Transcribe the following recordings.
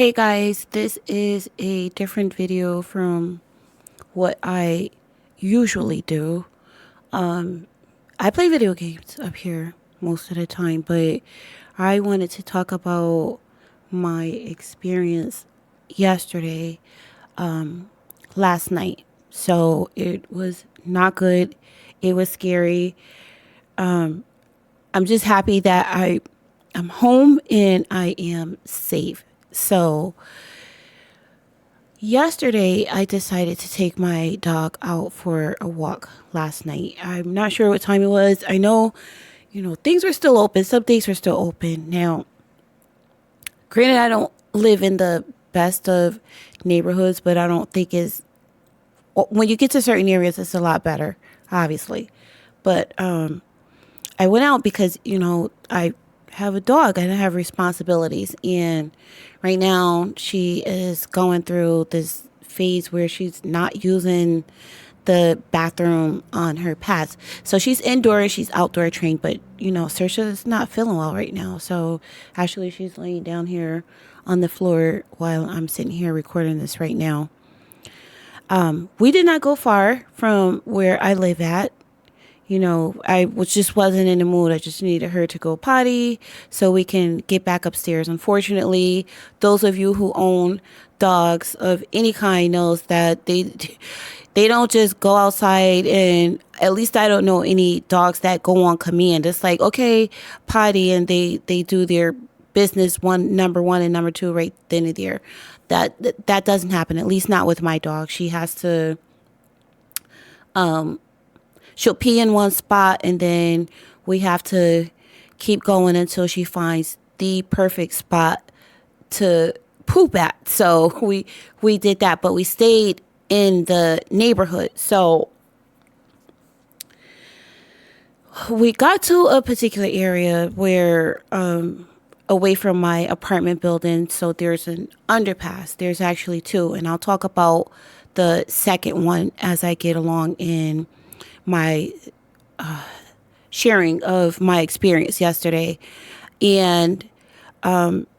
Hey guys, this is a different video from what I usually do. I play video games up here most of the time, but I wanted to talk about my experience yesterday, last night. So it was not good. It was scary. I'm just happy that I'm home and I am safe. So yesterday, I decided to take my dog out for a walk last night. I'm not sure what time it was. I know, things were still open. Some things were still open. Now, granted, I don't live in the best of neighborhoods, but I don't think it's, when you get to certain areas, it's a lot better, obviously. But I went out because, I have a dog and I have responsibilities. And right now she is going through this phase where she's not using the bathroom on her pads. So she's indoor, she's outdoor trained, but Saoirse is not feeling well right now. So actually she's laying down here on the floor while I'm sitting here recording this right now. We did not go far from where I live at. I just wasn't in the mood. I just needed her to go potty so we can get back upstairs. Unfortunately, those of you who own dogs of any kind knows that they don't just go outside, and at least I don't know any dogs that go on command. It's like, okay, potty, and they do their business, number one and number two right then and there. That doesn't happen, at least not with my dog. She has to she'll pee in one spot, and then we have to keep going until she finds the perfect spot to poop at. So we did that, but we stayed in the neighborhood. So we got to a particular area where away from my apartment building. So there's an underpass. There's actually two, and I'll talk about the second one as I get along in my sharing of my experience yesterday. And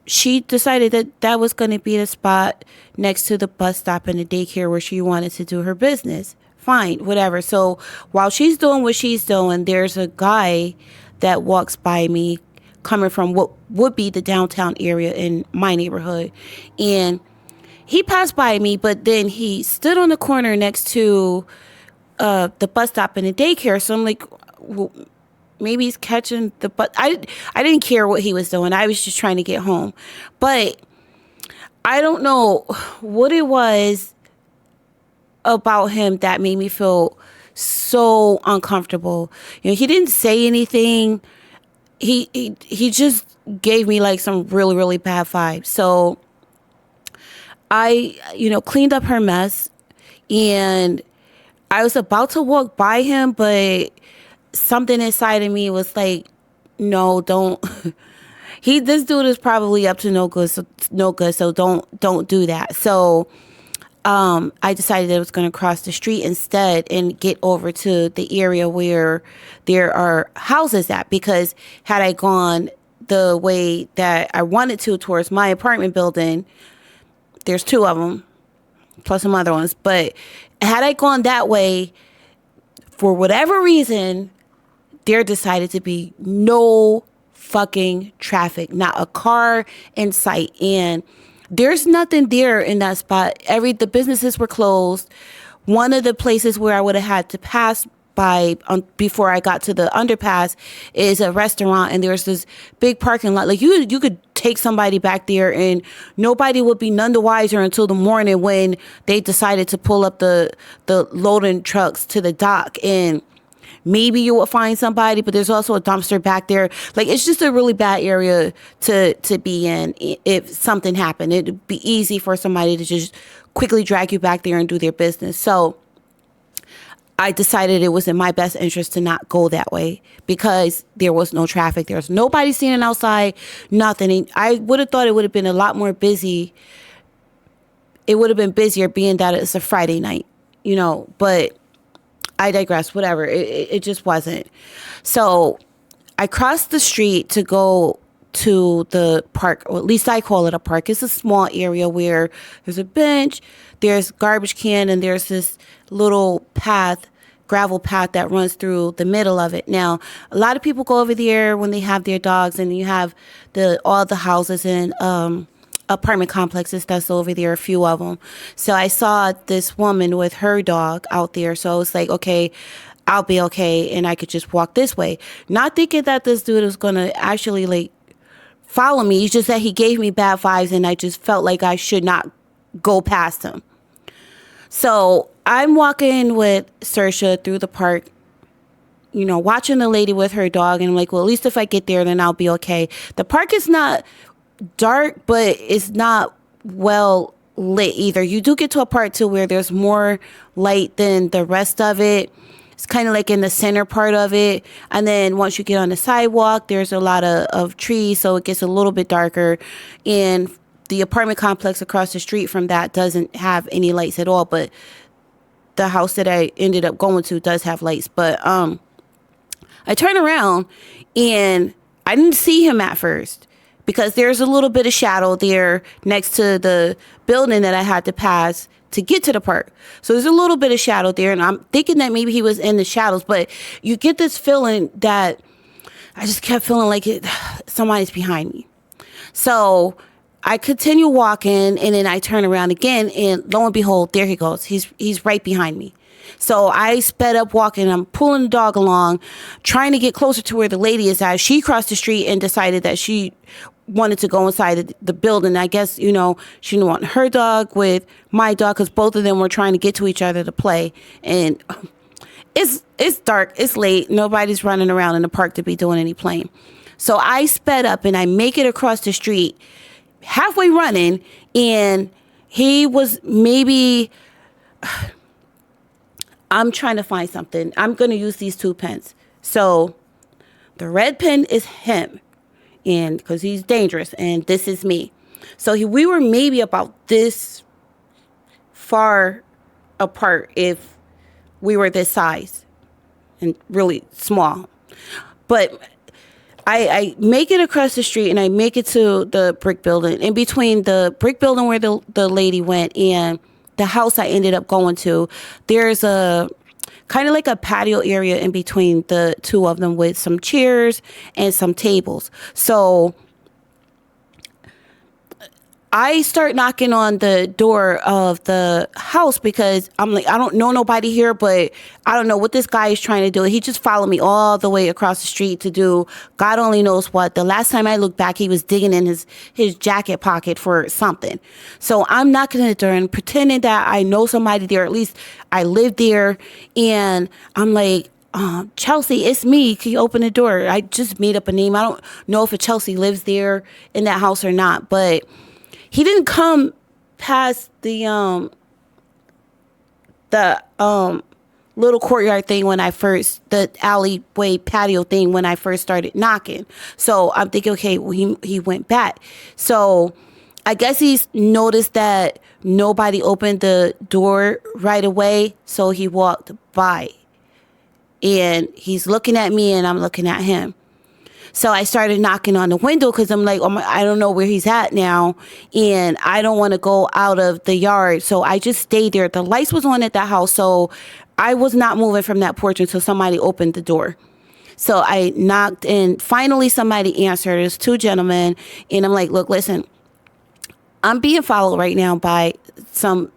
she decided that was going to be the spot next to the bus stop and the daycare where she wanted to do her business. Fine, whatever. So while she's doing what she's doing, there's a guy that walks by me coming from what would be the downtown area in my neighborhood. And he passed by me, but then he stood on the corner next to the bus stop and the daycare. So I'm like, well, maybe he's catching the bus. I didn't care what he was doing. I was just trying to get home. But I don't know what it was about him that made me feel so uncomfortable. He didn't say anything. He just gave me like some really, really bad vibes. So I, cleaned up her mess, and I was about to walk by him, but something inside of me was like, no, don't. This dude is probably up to no good. So don't do that. So, I decided that I was going to cross the street instead and get over to the area where there are houses at, because had I gone the way that I wanted to towards my apartment building, there's two of them, plus some other ones. But had I gone that way, for whatever reason, there decided to be no fucking traffic, not a car in sight. And there's nothing there in that spot. The businesses were closed. One of the places where I would have had to pass by before I got to the underpass is a restaurant, and there's this big parking lot. Like you could take somebody back there and nobody would be none the wiser until the morning when they decided to pull up the loading trucks to the dock, and maybe you will find somebody, but there's also a dumpster back there. Like, it's just a really bad area to be in. If something happened, it'd be easy for somebody to just quickly drag you back there and do their business. So I decided it was in my best interest to not go that way because there was no traffic. There was nobody standing outside, nothing. I would have thought it would have been a lot more busy. It would have been busier being that it's a Friday night, but I digress, whatever. It just wasn't. So I crossed the street to go to the park, or at least I call it a park. It's a small area where there's a bench, there's garbage can, and there's this little path, gravel path that runs through the middle of it. Now, a lot of people go over there when they have their dogs, and you have all the houses and apartment complexes that's over there, a few of them. So I saw this woman with her dog out there. So I was like, okay, I'll be okay, and I could just walk this way. Not thinking that this dude was going to actually like follow me. It's just that he gave me bad vibes, and I just felt like I should not go past him. So I'm walking with Saoirse through the park, watching the lady with her dog, and I'm like, well, at least if I get there, then I'll be okay. The park is not dark, but it's not well lit either. You do get to a part too where there's more light than the rest of it. It's kind of like in the center part of it. And then once you get on the sidewalk, there's a lot of trees, so it gets a little bit darker. And the apartment complex across the street from that doesn't have any lights at all, but the house that I ended up going to does have lights. But I turned around and I didn't see him at first, because there's a little bit of shadow there next to the building that I had to pass to get to the park. So there's a little bit of shadow there, and I'm thinking that maybe he was in the shadows, but you get this feeling that I just kept feeling like somebody's behind me. So I continue walking, and then I turn around again, and lo and behold, there he goes. He's right behind me. So I sped up walking. I'm pulling the dog along, trying to get closer to where the lady is at. She crossed the street and decided that she wanted to go inside the building. I guess, she didn't want her dog with my dog, because both of them were trying to get to each other to play. And it's dark. It's late. Nobody's running around in the park to be doing any playing. So I sped up, and I make it across the street, halfway running, and he was maybe... I'm trying to find something. I'm going to use these 2 pens. So the red pen is him, and because he's dangerous, and this is me. So we were maybe about this far apart if we were this size, and really small. But I make it across the street, and I make it to the brick building. In between the brick building where the lady went and the house I ended up going to, there's a kind of like a patio area in between the two of them with some chairs and some tables. So I start knocking on the door of the house, because I'm like, I don't know nobody here, but I don't know what this guy is trying to do. He just followed me all the way across the street to do God only knows what. The last time I looked back, he was digging in his jacket pocket for something. So I'm knocking on the door and pretending that I know somebody there. At least I live there. And I'm like, Chelsea, it's me. Can you open the door? I just made up a name. I don't know if a Chelsea lives there in that house or not, but he didn't come past the little courtyard thing the alleyway patio thing when I first started knocking. So I'm thinking, okay, well, he went back. So I guess he's noticed that nobody opened the door right away. So he walked by, and he's looking at me, and I'm looking at him. So I started knocking on the window, because I'm like, I don't know where he's at now, and I don't want to go out of the yard. So I just stayed there. The lights was on at that house, so I was not moving from that porch until somebody opened the door. So I knocked, and finally somebody answered. There's 2 gentlemen, and I'm like, look, listen, I'm being followed right now by some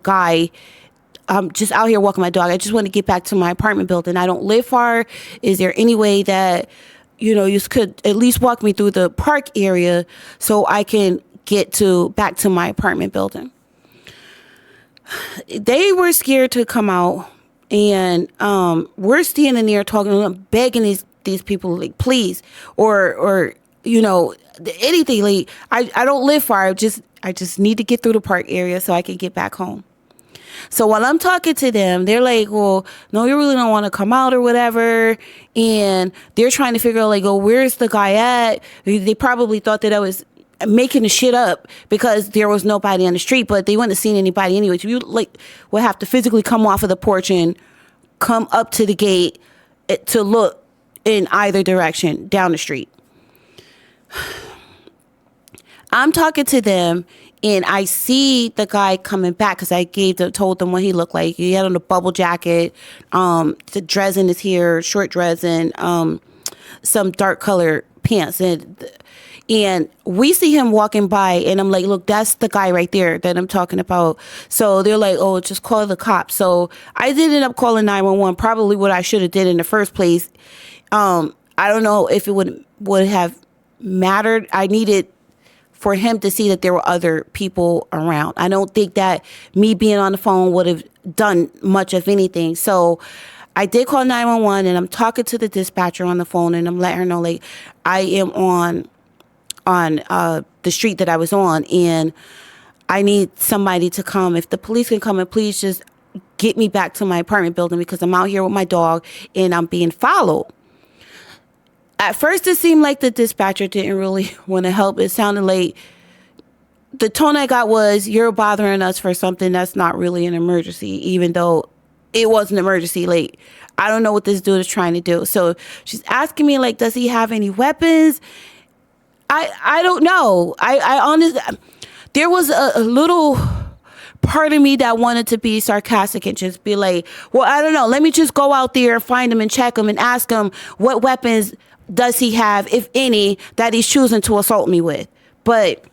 guy. I'm just out here walking my dog. I just want to get back to my apartment building. I don't live far. Is there any way that you could at least walk me through the park area so I can get back to my apartment building? They were scared to come out, and we're standing there talking, begging these people, like, please, or anything. Like, I don't live far. I just need to get through the park area so I can get back home. So while I'm talking to them, they're like, well, no, you really don't want to come out or whatever. And they're trying to figure out, like, oh, where's the guy at? They probably thought that I was making the shit up because there was nobody on the street, but they wouldn't have seen anybody anyway. So you would have to physically come off of the porch and come up to the gate to look in either direction down the street. I'm talking to them, and I see the guy coming back because I told them what he looked like. He had on a bubble jacket, the dress in his hair, short dress, and some dark colored pants. And we see him walking by, and I'm like, look, that's the guy right there that I'm talking about. So they're like, oh, just call the cops. So I did end up calling 911, probably what I should have did in the first place. I don't know if it would have mattered. I needed for him to see that there were other people around. I don't think that me being on the phone would have done much of anything. So I did call 911, and I'm talking to the dispatcher on the phone, and I'm letting her know, like, I am on the street that I was on, and I need somebody to come. If the police can come and please just get me back to my apartment building, because I'm out here with my dog and I'm being followed. At first, it seemed like the dispatcher didn't really want to help. It sounded like the tone I got was, you're bothering us for something that's not really an emergency, even though it was an emergency. Like, I don't know what this dude is trying to do. So she's asking me, like, does he have any weapons? I don't know. I honestly, there was a little part of me that wanted to be sarcastic and just be like, well, I don't know. Let me just go out there and find him and check him and ask him what weapons does he have, if any, that he's choosing to assault me with. But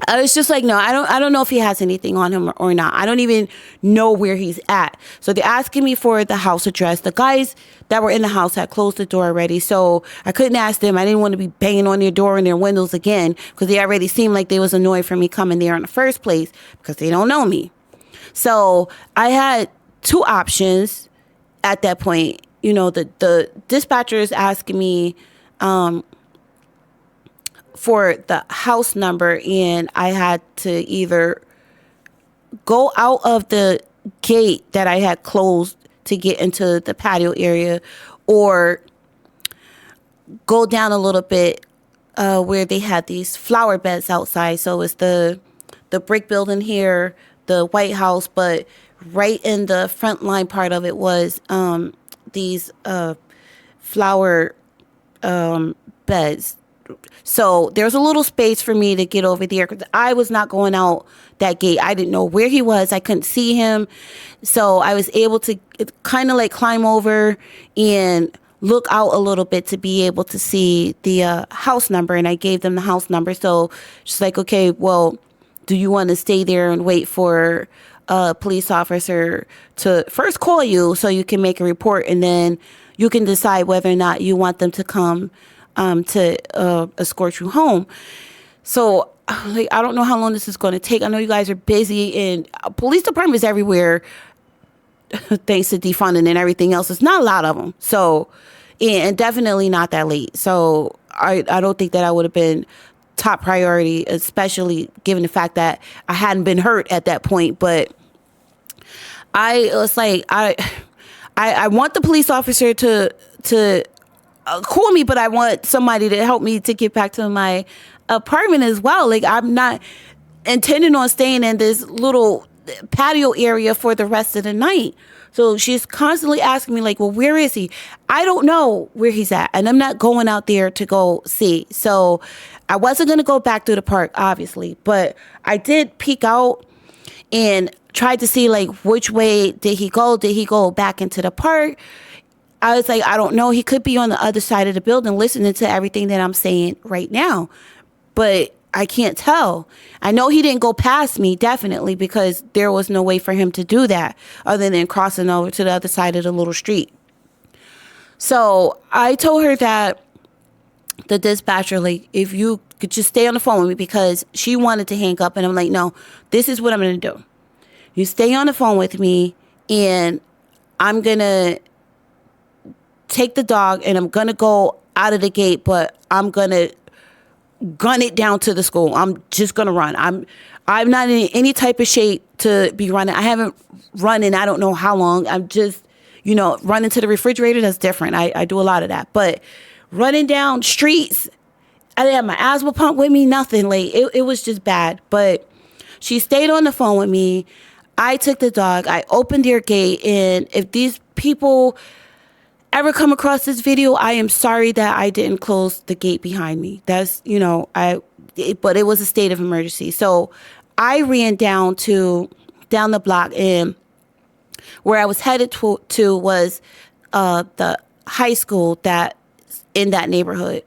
I was just like, no, I don't know if he has anything on him or not. I don't even know where he's at. So they're asking me for the house address. The guys that were in the house had closed the door already, so I couldn't ask them. I didn't want to be banging on their door and their windows again, because they already seemed like they was annoyed for me coming there in the first place, because they don't know me. So I had two options at that point. You know, the dispatcher is asking me for the house number, and I had to either go out of the gate that I had closed to get into the patio area, or go down a little bit where they had these flower beds outside. So it's the brick building here, the White House, but right in the front line part of it was these flower beds. So there's a little space for me to get over there, because I was not going out that gate. I didn't know where he was. I couldn't see him. So I was able to kind of like climb over and look out a little bit to be able to see the house number. And I gave them the house number. So she's like, okay, well, do you want to stay there and wait for a police officer to first call you so you can make a report, and then you can decide whether or not you want them to come to escort you home. So, like, I don't know how long this is going to take. I know you guys are busy, and police departments everywhere, thanks to defunding and everything else. It's not a lot of them. So, and definitely not that late. So I don't think that I would have been top priority, especially given the fact that I hadn't been hurt at that point. But I was like, I want the police officer to call me, but I want somebody to help me to get back to my apartment as well. Like, I'm not intending on staying in this little patio area for the rest of the night. So she's constantly asking me, like, well, where is he? I don't know where he's at, and I'm not going out there to go see. So I wasn't going to go back through the park, obviously, but I did peek out and tried to see, like, which way did he go? Did he go back into the park? I was like, I don't know. He could be on the other side of the building listening to everything that I'm saying right now, but I can't tell. I know he didn't go past me, definitely, because there was no way for him to do that other than crossing over to the other side of the little street. So I told her that the dispatcher, like, if you could just stay on the phone with me, because she wanted to hang up, and I'm like, no, this is what I'm going to do. You stay on the phone with me, and I'm going to take the dog, and I'm going to go out of the gate, but I'm going to gun it down to the school. I'm just going to run. I'm not in any type of shape to be running. I haven't run in I don't know how long. I'm just, running to the refrigerator. That's different. I do a lot of that. But running down streets, I didn't have my asthma pump with me, nothing. Like, it was just bad. But she stayed on the phone with me. I took the dog. I opened their gate. And if these people ever come across this video, I am sorry that I didn't close the gate behind me. That's, but it was a state of emergency. So I ran down the block, and where I was headed to was the high school that in that neighborhood,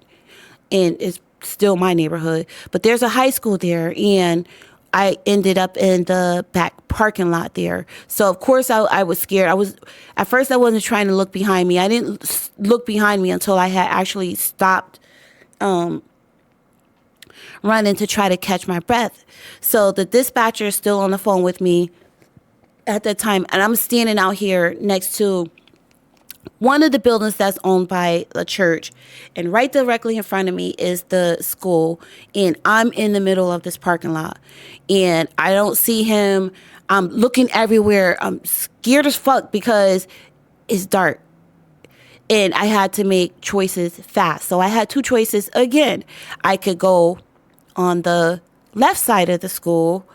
and it's still my neighborhood. But there's a high school there, and I ended up in the back parking lot there. So of course I was scared. At first I wasn't trying to look behind me. I didn't look behind me until I had actually stopped running to try to catch my breath. So the dispatcher is still on the phone with me at that time, and I'm standing out here next to one of the buildings that's owned by a church, and right directly in front of me is the school, and I'm in the middle of this parking lot, and I don't see him. I'm looking everywhere. I'm scared as fuck because it's dark, and I had to make choices fast. So I had two choices again. I could go on the left side of the school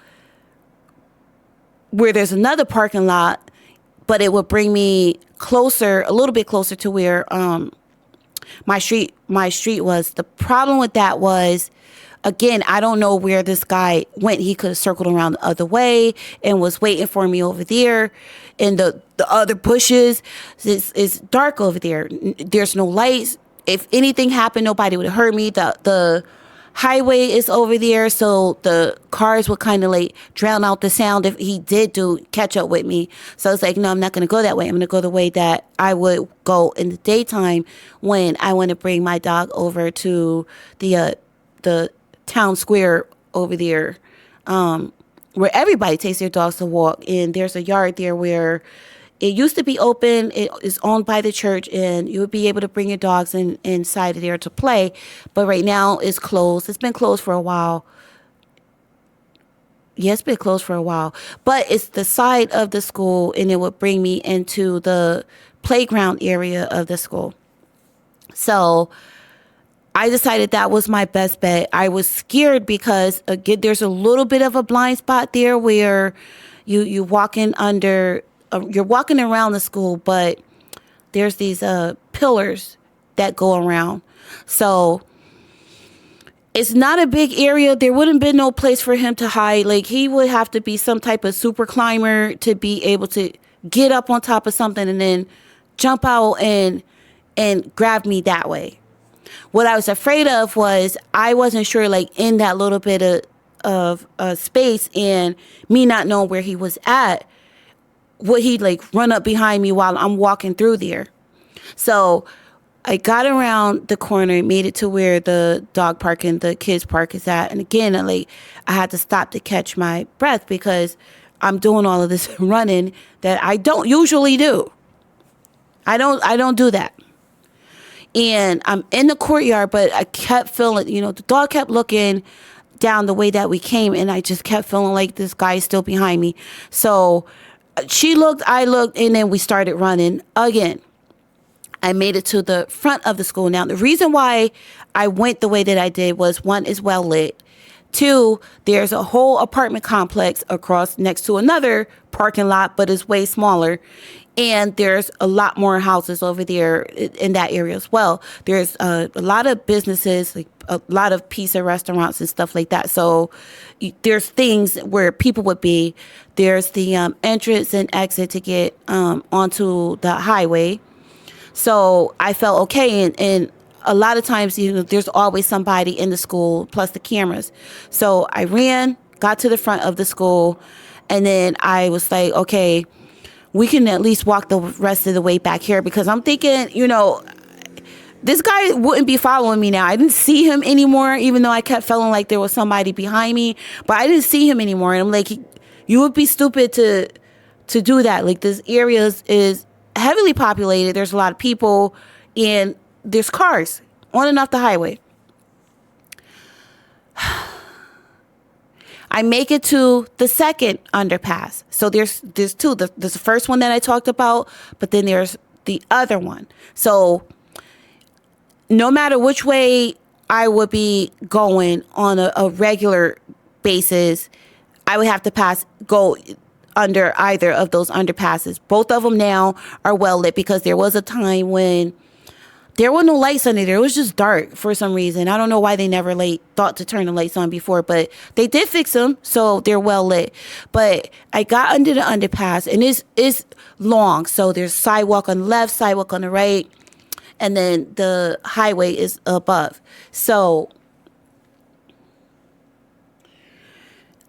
where there's another parking lot, but it would bring me a little bit closer to where my street was. The problem with that was, again, I don't know where this guy went. He could have circled around the other way and was waiting for me over there in the other bushes. It's dark over there. There's no lights. If anything happened, nobody would have heard me. The highway is over there, so the cars would kind of like drown out the sound if he did catch up with me. So it's like, no, I'm not going to go that way. I'm going to go the way that I would go in the daytime when I want to bring my dog over to the town square over there, where everybody takes their dogs to walk. And there's a yard there where it used to be open. It is owned by the church, and you would be able to bring your dogs inside of there to play. But right now it's closed. It's been closed for a while. Yeah, it's been closed for a while. But it's the side of the school, and it would bring me into the playground area of the school. So I decided that was my best bet. I was scared because, again, there's a little bit of a blind spot there where you're walking around the school, but there's these pillars that go around. So it's not a big area. There wouldn't be no place for him to hide. Like, he would have to be some type of super climber to be able to get up on top of something and then jump out and grab me that way. What I was afraid of was I wasn't sure, like, in that little bit of space and me not knowing where he was at, would he like run up behind me while I'm walking through there? So I got around the corner, made it to where the dog park and the kids park is at. And again, I had to stop to catch my breath because I'm doing all of this running that I don't usually do. I don't do that. And I'm in the courtyard, but I kept feeling, the dog kept looking down the way that we came, and I just kept feeling like this guy is still behind me. So she looked, I looked, and then we started running again. I made it to the front of the school. Now, the reason why I went the way that I did was, one, is well lit. Two, there's a whole apartment complex across next to another parking lot, but it's way smaller. And there's a lot more houses over there in that area as well. There's a lot of businesses, like a lot of pizza restaurants and stuff like that. So there's things where people would be. There's the entrance and exit to get onto the highway. So I felt okay. And a lot of times, there's always somebody in the school, plus the cameras. So I ran, got to the front of the school, and then I was like, okay, we can at least walk the rest of the way back here, because I'm thinking, this guy wouldn't be following me now. I didn't see him anymore, even though I kept feeling like there was somebody behind me, but I didn't see him anymore. And I'm like, you would be stupid to do that. Like, this area is heavily populated. There's a lot of people, and there's cars on and off the highway. I make it to the second underpass. So there's two. There's the first one that I talked about, but then there's the other one. So no matter which way I would be going on a regular basis, I would have to go under either of those underpasses. Both of them now are well lit, because there was a time when there were no lights under there. It was just dark for some reason. I don't know why they never thought to turn the lights on before, but they did fix them, so they're well lit. But I got under the underpass, and it's long. So there's sidewalk on the left, sidewalk on the right, and then the highway is above. So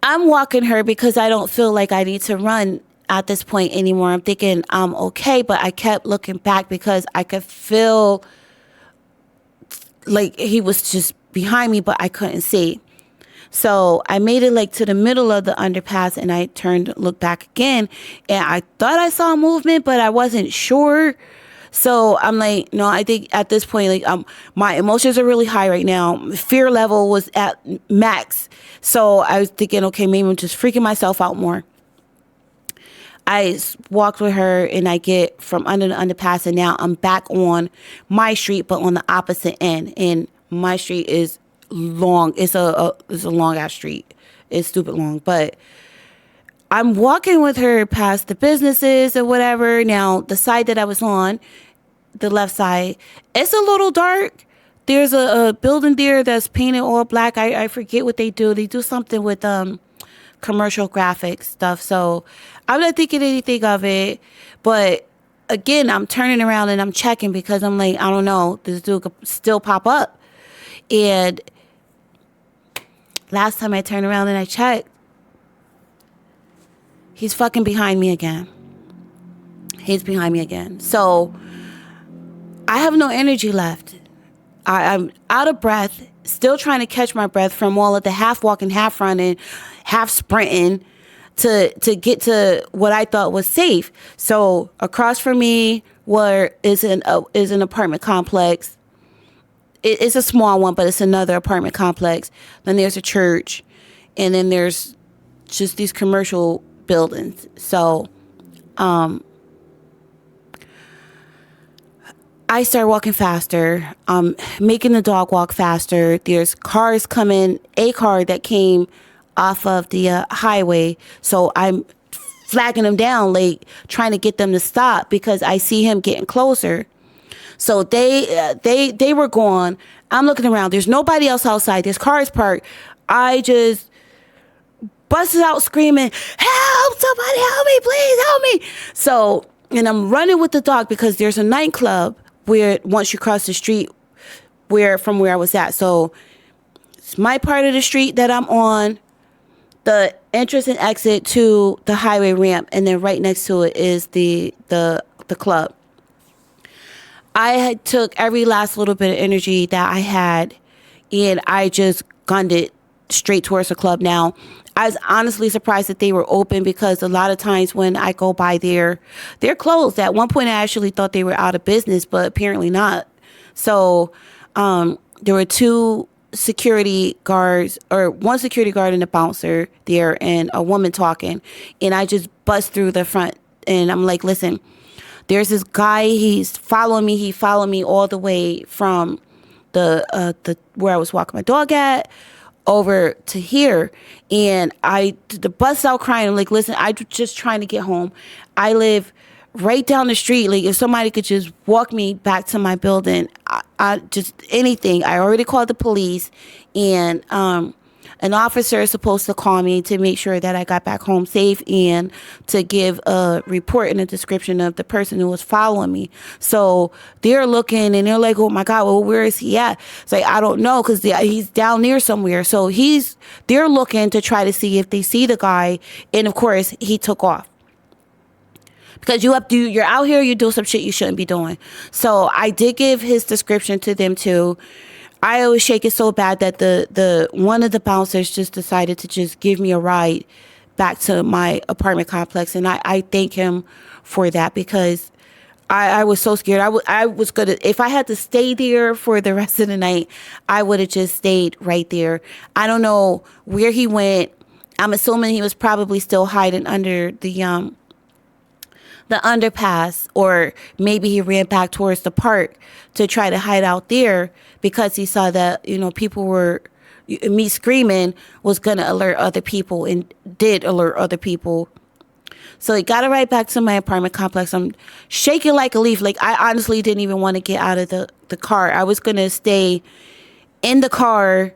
I'm walking her because I don't feel like I need to run at this point anymore. I'm thinking I'm okay, but I kept looking back because I could feel like he was just behind me, but I couldn't see. So I made it like to the middle of the underpass, and I turned, looked back again, and I thought I saw movement, but I wasn't sure. So I'm like, no, I think at this point, like, my emotions are really high right now. Fear level was at max. So I was thinking, okay, maybe I'm just freaking myself out more. I walked with her, and I get from under the underpass, and now I'm back on my street, but on the opposite end. And my street is long. It's a long ass street. It's stupid long, but I'm walking with her past the businesses or whatever. Now, the side that I was on, the left side, it's a little dark. There's a building there that's painted all black. I forget what they do. They do something with commercial graphics stuff. So I'm not thinking anything of it. But again, I'm turning around and I'm checking because I'm like, I don't know, this dude could still pop up. And last time I turned around and I checked, he's fucking behind me again. He's behind me again. So I have no energy left. I'm out of breath, still trying to catch my breath from all of the half walking, half running, half sprinting to get to what I thought was safe. So across from me is an apartment complex. It's a small one, but it's another apartment complex. Then there's a church, and then there's just these commercial buildings. So I start walking faster, making the dog walk faster. There's cars coming, a car that came off of the highway. So I'm flagging them down, like trying to get them to stop because I see him getting closer. So they were gone. I'm looking around. There's nobody else outside. There's cars parked. I just busted out screaming, "Help! Somebody help me! Please help me!" So, and I'm running with the dog because there's a nightclub where once you cross the street from where I was at. So it's my part of the street that I'm on, the entrance and exit to the highway ramp, and then right next to it is the club. I had took every last little bit of energy that I had, and I just gunned it straight towards the club. Now, I was honestly surprised that they were open because a lot of times when I go by there, they're closed. At one point, I actually thought they were out of business, but apparently not. So there were two security guards, or one security guard and a bouncer there, and a woman talking. And I just bust through the front, and I'm like, listen, there's this guy, he's following me. He followed me all the way from the where I was walking my dog at over to here. And I bust out crying. I'm like, listen, I'm just trying to get home. I live right down the street. Like, if somebody could just walk me back to my building, I just anything. I already called the police, and an officer is supposed to call me to make sure that I got back home safe and to give a report and a description of the person who was following me. So they're looking and they're like, oh my God, well, where is he at? It's like, I don't know, because he's down there somewhere. So they're looking to try to see if they see the guy. And of course, he took off. Because you're out here, you do some shit you shouldn't be doing. So I did give his description to them too. I always shake it so bad that the one of the bouncers just decided to just give me a ride back to my apartment complex. And I thank him for that, because I was so scared. I was going to, if I had to stay there for the rest of the night, I would have just stayed right there. I don't know where he went. I'm assuming he was probably still hiding under the underpass, or maybe he ran back towards the park to try to hide out there because he saw that, people were, me screaming was going to alert other people, and did alert other people. So he got it right back to my apartment complex. I'm shaking like a leaf. Like, I honestly didn't even want to get out of the car. I was going to stay in the car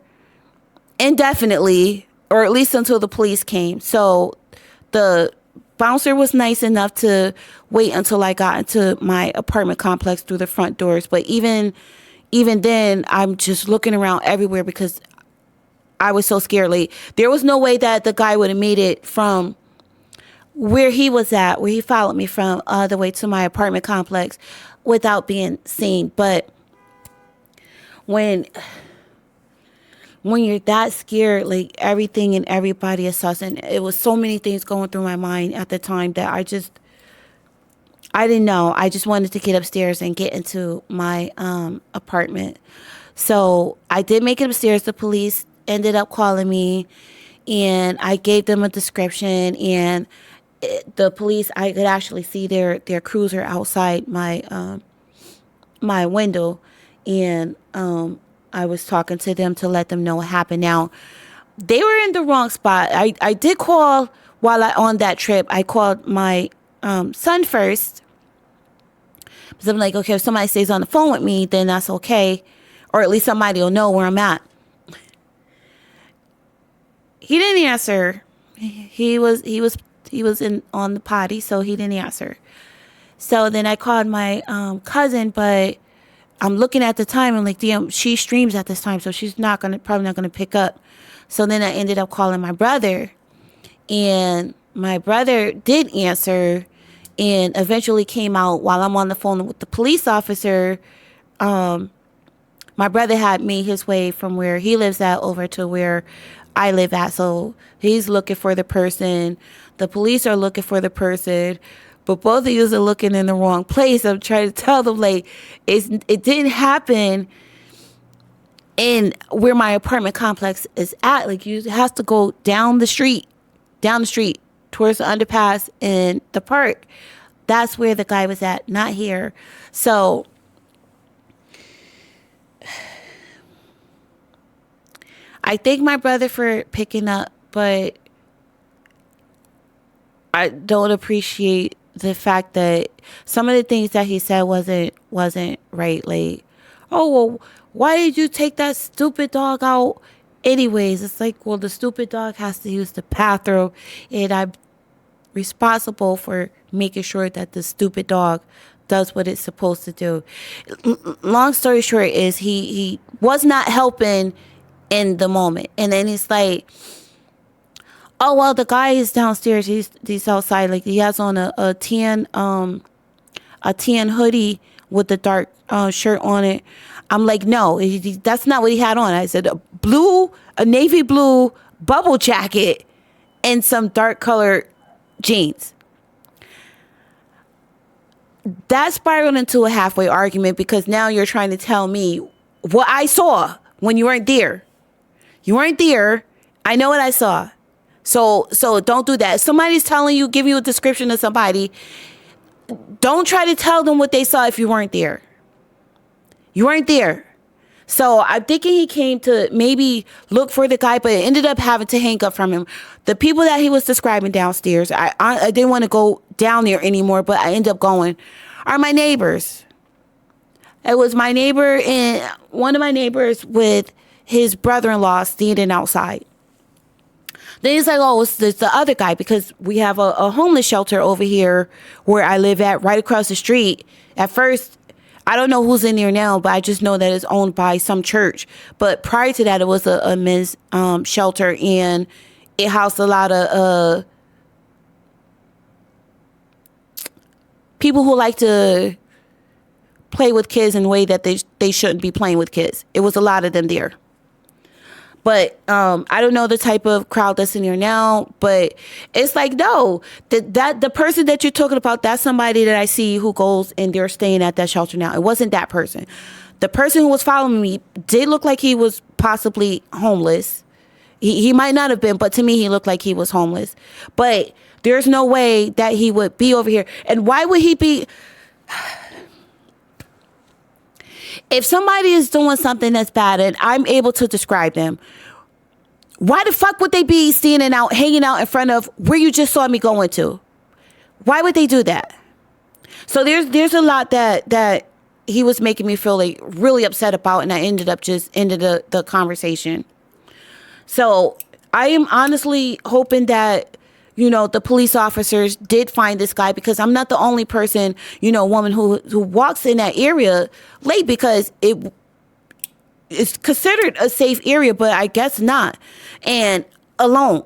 indefinitely, or at least until the police came. So the bouncer was nice enough to wait until I got into my apartment complex through the front doors. But even then, I'm just looking around everywhere because I was so scared. Like, there was no way that the guy would have made it from where he was at, where he followed me from, the way to my apartment complex without being seen. But when you're that scared, like, everything and everybody is sus, and it was so many things going through my mind at the time that I didn't know. I just wanted to get upstairs and get into my apartment. So I did make it upstairs. The police ended up calling me, and I gave them a description, and the police, I could actually see their cruiser outside my my window, and I was talking to them to let them know what happened. Now, they were in the wrong spot. I did call while on that trip. I called my son first. So I'm like, okay, if somebody stays on the phone with me, then that's okay. Or at least somebody will know where I'm at. He didn't answer. He was in on the potty, so he didn't answer. So then I called my cousin, but I'm looking at the time and like, damn, she streams at this time, so she's probably not gonna pick up. So then I ended up calling my brother, and my brother did answer, and eventually came out while I'm on the phone with the police officer. My brother had made his way from where he lives at over to where I live at, so he's looking for the person. The police are looking for the person. But both of you are looking in the wrong place. I'm trying to tell them, like, it didn't happen in where my apartment complex is at. Like, you have to go down the street towards the underpass in the park. That's where the guy was at, not here. So I thank my brother for picking up, but I don't appreciate the fact that some of the things that he said wasn't right. Like, oh, well, why did you take that stupid dog out anyways? It's like, well, the stupid dog has to use the bathroom, and I'm responsible for making sure that the stupid dog does what it's supposed to do. Long story short is he was not helping in the moment. And then he's like, oh, well, the guy is downstairs. He's outside. Like, he has on a tan hoodie with the dark shirt on it. I'm like, no, that's not what he had on. I said a navy blue bubble jacket and some dark colored jeans. That spiraled into a halfway argument because now you're trying to tell me what I saw when you weren't there. You weren't there. I know what I saw. So don't do that. If somebody's telling you, giving you a description of somebody, don't try to tell them what they saw if you weren't there. You weren't there. So I'm thinking he came to maybe look for the guy, but ended up having to hang up from him. The people that he was describing downstairs, I didn't want to go down there anymore, but I ended up going, are my neighbors. It was my neighbor and one of my neighbors with his brother-in-law standing outside. Then he's like, oh, it's the other guy, because we have a homeless shelter over here where I live at, right across the street. At first, I don't know who's in there now, but I just know that it's owned by some church. But prior to that, it was a men's shelter, and it housed a lot of people who like to play with kids in a way that they shouldn't be playing with kids. It was a lot of them there. But I don't know the type of crowd that's in here now, but it's like, no, that the person that you're talking about, that's somebody that I see who goes and they're staying at that shelter now. It wasn't that person. The person who was following me did look like he was possibly homeless. He might not have been, but to me, he looked like he was homeless. But there's no way that he would be over here. And why would he be? If somebody is doing something that's bad and I'm able to describe them, why the fuck would they be standing out, hanging out in front of where you just saw me going to? Why would they do that? So there's a lot that he was making me feel like really upset about, and I ended up just ended the conversation. So I am honestly hoping that, the police officers did find this guy, because I'm not the only person, woman who walks in that area late, because it's considered a safe area, but I guess not. And alone.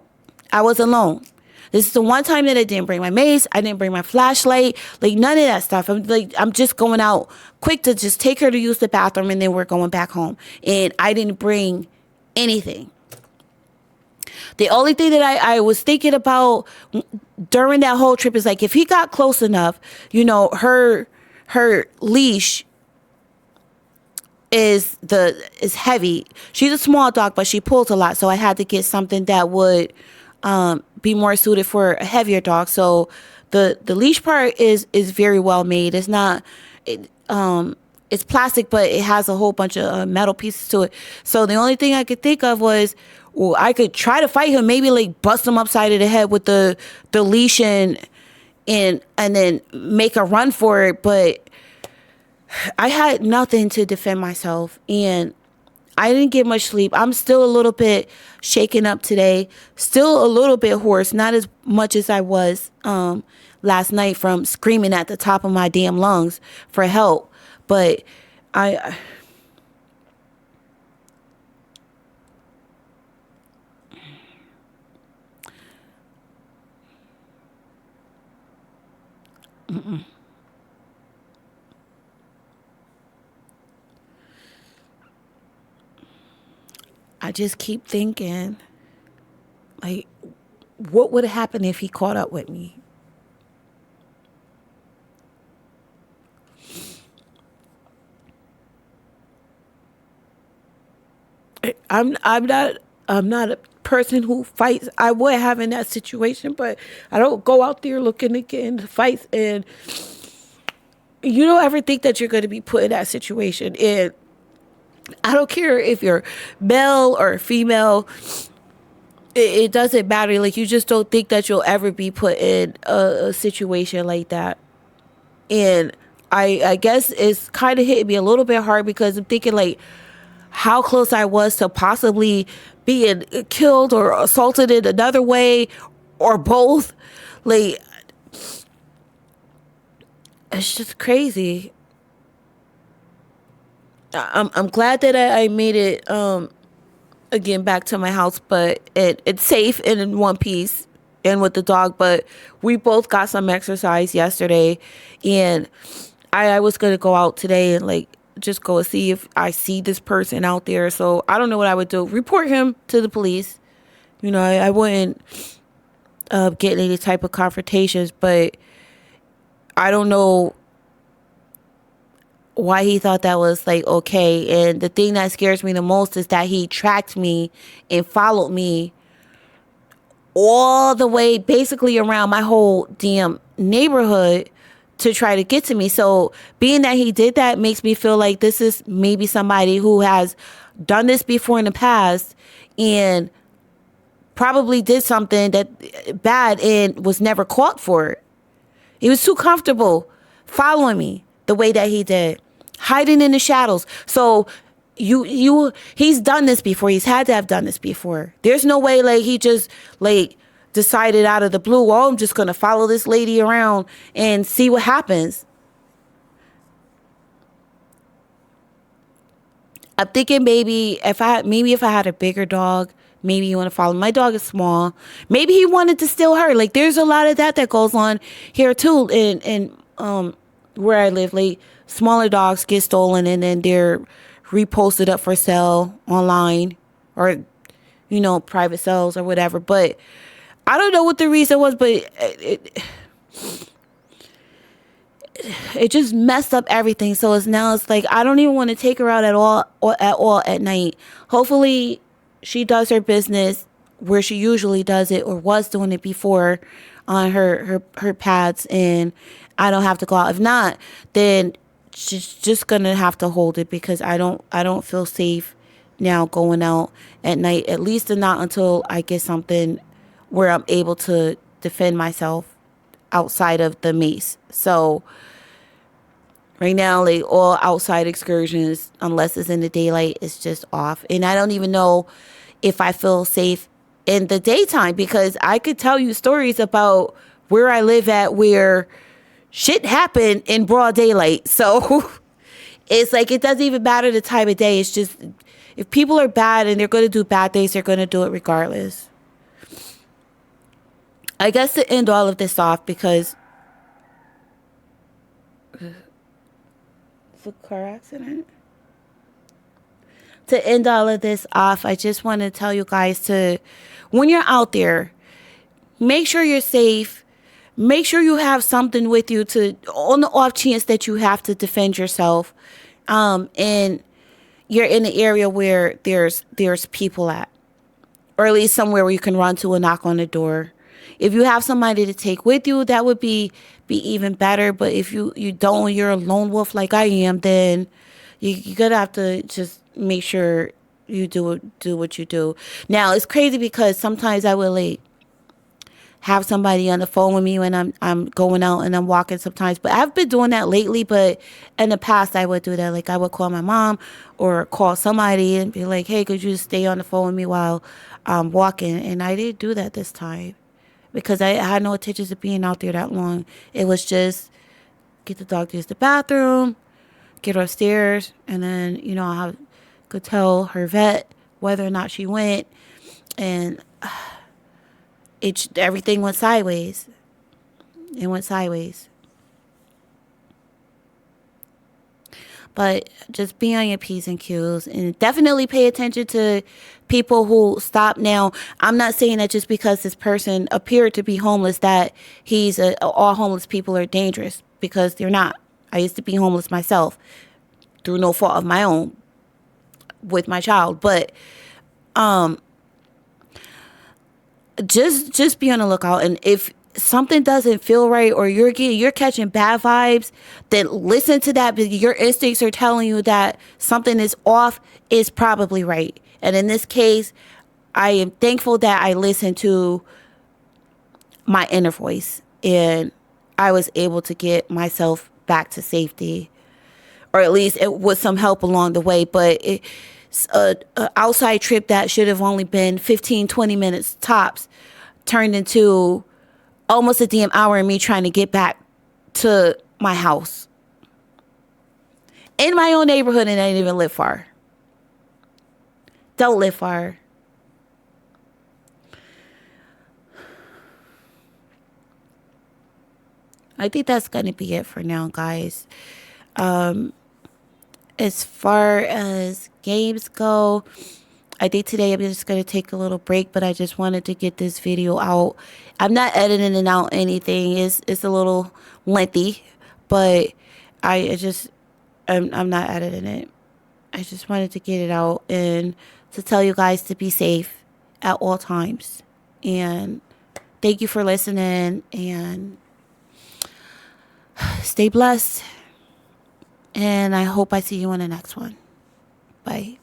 I was alone. This is the one time that I didn't bring my mace. I didn't bring my flashlight. Like, none of that stuff. I'm just going out quick to just take her to use the bathroom, and then we're going back home. And I didn't bring anything. The only thing that I was thinking about during that whole trip is, like, if he got close enough, her leash is heavy. She's a small dog, but she pulls a lot. So I had to get something that would be more suited for a heavier dog. So the leash part is very well made. It's not it's plastic, but it has a whole bunch of metal pieces to it. So the only thing I could think of was, well, I could try to fight him, maybe like bust him upside of the head with the leash and then make a run for it. But I had nothing to defend myself, and I didn't get much sleep. I'm still a little bit shaken up today, still a little bit hoarse, not as much as I was last night from screaming at the top of my damn lungs for help. But I just keep thinking, like, what would have happened if he caught up with me? I'm not a person who fights. I would have in that situation, but I don't go out there looking to get into fights. And you don't ever think that you're going to be put in that situation. And I don't care if you're male or female. It doesn't matter. Like, you just don't think that you'll ever be put in a situation like that. And I guess it's kind of hitting me a little bit hard, because I'm thinking, like, how close I was to possibly being killed or assaulted in another way, or both. Like, it's just crazy. I'm glad that I made it again back to my house, but it's safe and in one piece and with the dog. But we both got some exercise yesterday, and I was gonna go out today and, like, just go see if I see this person out there. So I don't know what I would do. Report him to the police. I wouldn't get any type of confrontations, but I don't know why he thought that was, like, okay. And the thing that scares me the most is that he tracked me and followed me all the way basically around my whole damn neighborhood to try to get to me. So being that he did that makes me feel like this is maybe somebody who has done this before in the past and probably did something that bad and was never caught for it. He was too comfortable following me the way that he did, hiding in the shadows. So he's done this before. He's had to have done this before. There's no way, like, he just, like, decided out of the blue, oh, I'm just going to follow this lady around and see what happens. I'm thinking maybe if I had a bigger dog, maybe you want to follow. My dog is small. Maybe he wanted to steal her. Like, there's a lot of that goes on here too. In where I live, like, smaller dogs get stolen and then they're reposted up for sale online, or private sales or whatever. But I don't know what the reason was, but it just messed up everything. So it's like I don't even want to take her out at all at night. Hopefully she does her business where she usually does it, or was doing it before, on her pads, and I don't have to go out. If not, then she's just gonna have to hold it, because I don't feel safe now going out at night, at least not until I get something where I'm able to defend myself outside of the maze. So right now, like all outside excursions, unless it's in the daylight, is just off. And I don't even know if I feel safe in the daytime, because I could tell you stories about where I live at where shit happened in broad daylight. So it's like it doesn't even matter the time of day. It's just if people are bad and they're going to do bad things, they're going to do it regardless. I guess to end all of this off, because it's a car accident. To end all of this off, I just want to tell you guys to, when you're out there, make sure you're safe. Make sure you have something with you to, on the off chance that you have to defend yourself. And you're in an area where there's people at, or at least somewhere where you can run to and knock on the door. If you have somebody to take with you, that would be even better. But if you don't, you're a lone wolf like I am, then you're going to have to just make sure you do what you do. Now, it's crazy because sometimes I will like have somebody on the phone with me when I'm going out and I'm walking sometimes. But I've been doing that lately. But in the past, I would do that. Like I would call my mom or call somebody and be like, hey, could you just stay on the phone with me while I'm walking? And I didn't do that this time because I had no intentions of being out there that long. It was just get the dog to use the bathroom, get her upstairs, and then, I could tell her vet whether or not she went. And everything went sideways. It went sideways. But just be on your P's and Q's and definitely pay attention to people who stop. Now, I'm not saying that just because this person appeared to be homeless that all homeless people are dangerous, because they're not. I used to be homeless myself through no fault of my own with my child. But just be on the lookout. And if something doesn't feel right or you're catching bad vibes, then listen to that. Your instincts are telling you that something is off, is probably right. And in this case, I am thankful that I listened to my inner voice and I was able to get myself back to safety, or at least it with some help along the way. But it's a outside trip that should have only been 15-20 minutes tops turned into almost a damn hour of me trying to get back to my house in my own neighborhood, and I didn't even live far. Don't live far. I think that's going to be it for now, guys. As far as games go, I think today I'm just going to take a little break, but I just wanted to get this video out. I'm not editing it out anything. It's a little lengthy, but I'm not editing it. I just wanted to get it out and to tell you guys to be safe at all times. And thank you for listening, and stay blessed. And I hope I see you on the next one. Bye.